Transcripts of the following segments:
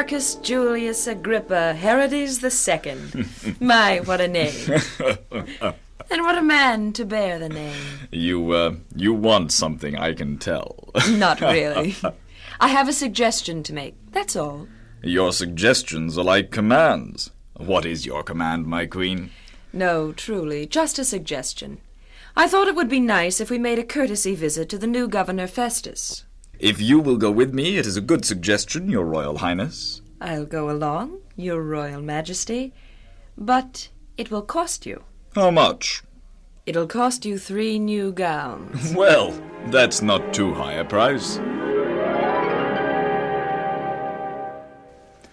Marcus Julius Agrippa Herodes II. My, what a name. And what a man to bear the name. You want something, I can tell. Not really. I have a suggestion to make, that's all. Your suggestions are like commands. What is your command, my queen? No, truly, just a suggestion. I thought it would be nice if we made a courtesy visit to the new Governor Festus. If you will go with me, it is a good suggestion, Your Royal Highness. I'll go along, Your Royal Majesty, but it will cost you. How much? It'll cost you 3 new gowns. Well, that's not too high a price.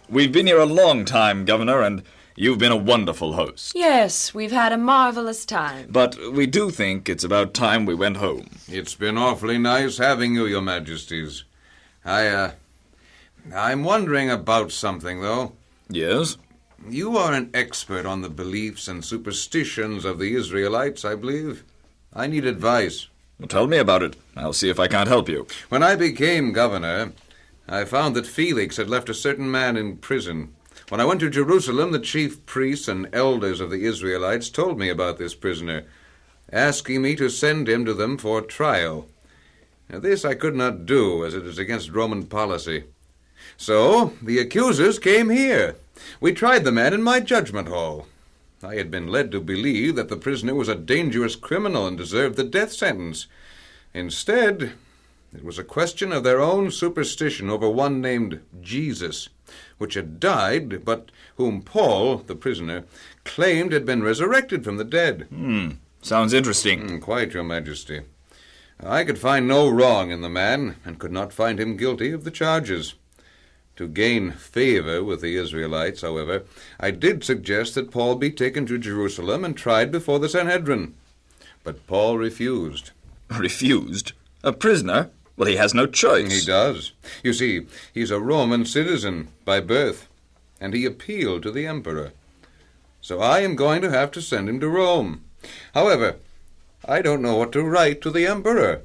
We've been here a long time, Governor, and you've been a wonderful host. Yes, we've had a marvelous time. But we do think it's about time we went home. It's been awfully nice having you, Your Majesties. I'm wondering about something, though. Yes? You are an expert on the beliefs and superstitions of the Israelites, I believe. I need advice. Well, tell me about it. I'll see if I can't help you. When I became governor, I found that Felix had left a certain man in prison. When I went to Jerusalem, the chief priests and elders of the Israelites told me about this prisoner, asking me to send him to them for trial. Now, this I could not do, as it is against Roman policy. So the accusers came here. We tried the man in my judgment hall. I had been led to believe that the prisoner was a dangerous criminal and deserved the death sentence. Instead, it was a question of their own superstition over one named Jesus, which had died, but whom Paul, the prisoner, claimed had been resurrected from the dead. Sounds interesting. Quite, Your Majesty. I could find no wrong in the man, and could not find him guilty of the charges. To gain favor with the Israelites, however, I did suggest that Paul be taken to Jerusalem and tried before the Sanhedrin. But Paul refused. Refused? A prisoner? Well, he has no choice. He does. You see, he's a Roman citizen by birth, and he appealed to the emperor. So I am going to have to send him to Rome. However, I don't know what to write to the emperor.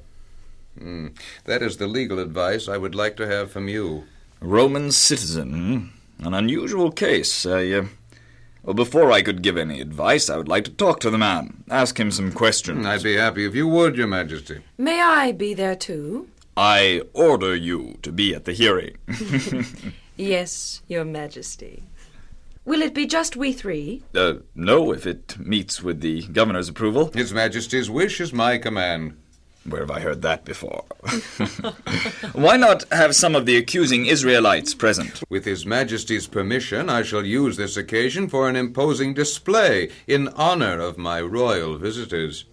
That is the legal advice I would like to have from you. Roman citizen. An unusual case. Well, before I could give any advice, I would like to talk to the man. Ask him some questions. I'd be happy if you would, Your Majesty. May I be there too? I order you to be at the hearing. Yes, Your Majesty. Will it be just we 3? No, if it meets with the governor's approval. His Majesty's wish is my command. Where have I heard that before? Why not have some of the accusing Israelites present? With His Majesty's permission, I shall use this occasion for an imposing display in honor of my royal visitors.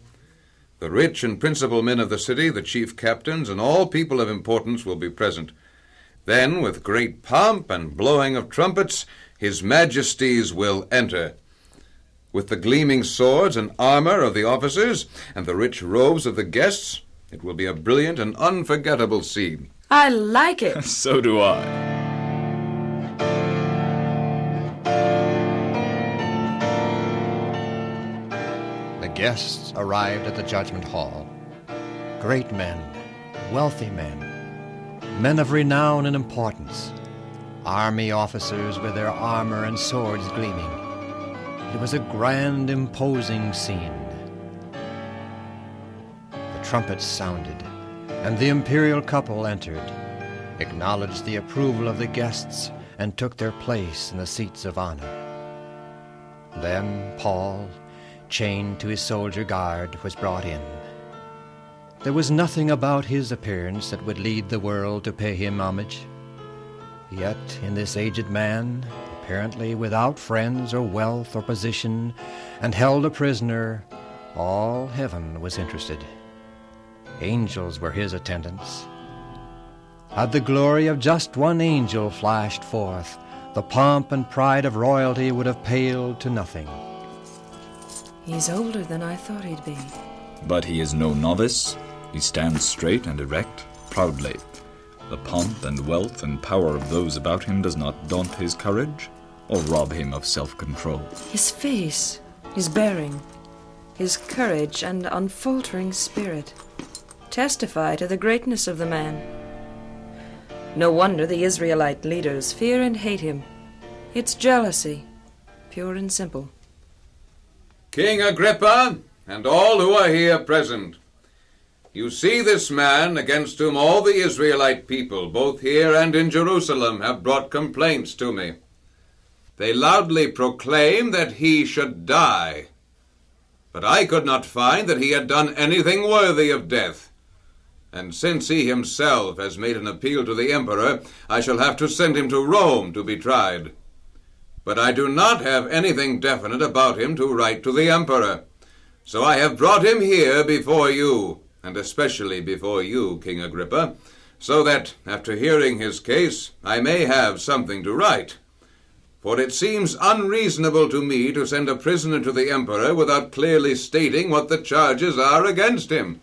The rich and principal men of the city, the chief captains, and all people of importance will be present. Then, with great pomp and blowing of trumpets, His Majesties will enter. With the gleaming swords and armor of the officers and the rich robes of the guests, it will be a brilliant and unforgettable scene. I like it. So do I. The guests arrived at the judgment hall. Great men, wealthy men of renown and importance, army officers with their armor and swords gleaming. It was a grand, imposing scene. The trumpets sounded, and the imperial couple entered, acknowledged the approval of the guests, and took their place in the seats of honor. Then Paul, chained to his soldier guard, was brought in. There was nothing about his appearance that would lead the world to pay him homage. Yet in this aged man, apparently without friends or wealth or position, and held a prisoner, all heaven was interested. Angels were his attendants. Had the glory of just one angel flashed forth, the pomp and pride of royalty would have paled to nothing. He's older than I thought he'd be. But he is no novice. He stands straight and erect, proudly. The pomp and wealth and power of those about him does not daunt his courage or rob him of self-control. His face, his bearing, his courage and unfaltering spirit testify to the greatness of the man. No wonder the Israelite leaders fear and hate him. It's jealousy, pure and simple. King Agrippa, and all who are here present, you see this man against whom all the Israelite people, both here and in Jerusalem, have brought complaints to me. They loudly proclaim that he should die. But I could not find that he had done anything worthy of death. And since he himself has made an appeal to the emperor, I shall have to send him to Rome to be tried. But I do not have anything definite about him to write to the emperor. So I have brought him here before you, and especially before you, King Agrippa, so that, after hearing his case, I may have something to write. For it seems unreasonable to me to send a prisoner to the emperor without clearly stating what the charges are against him.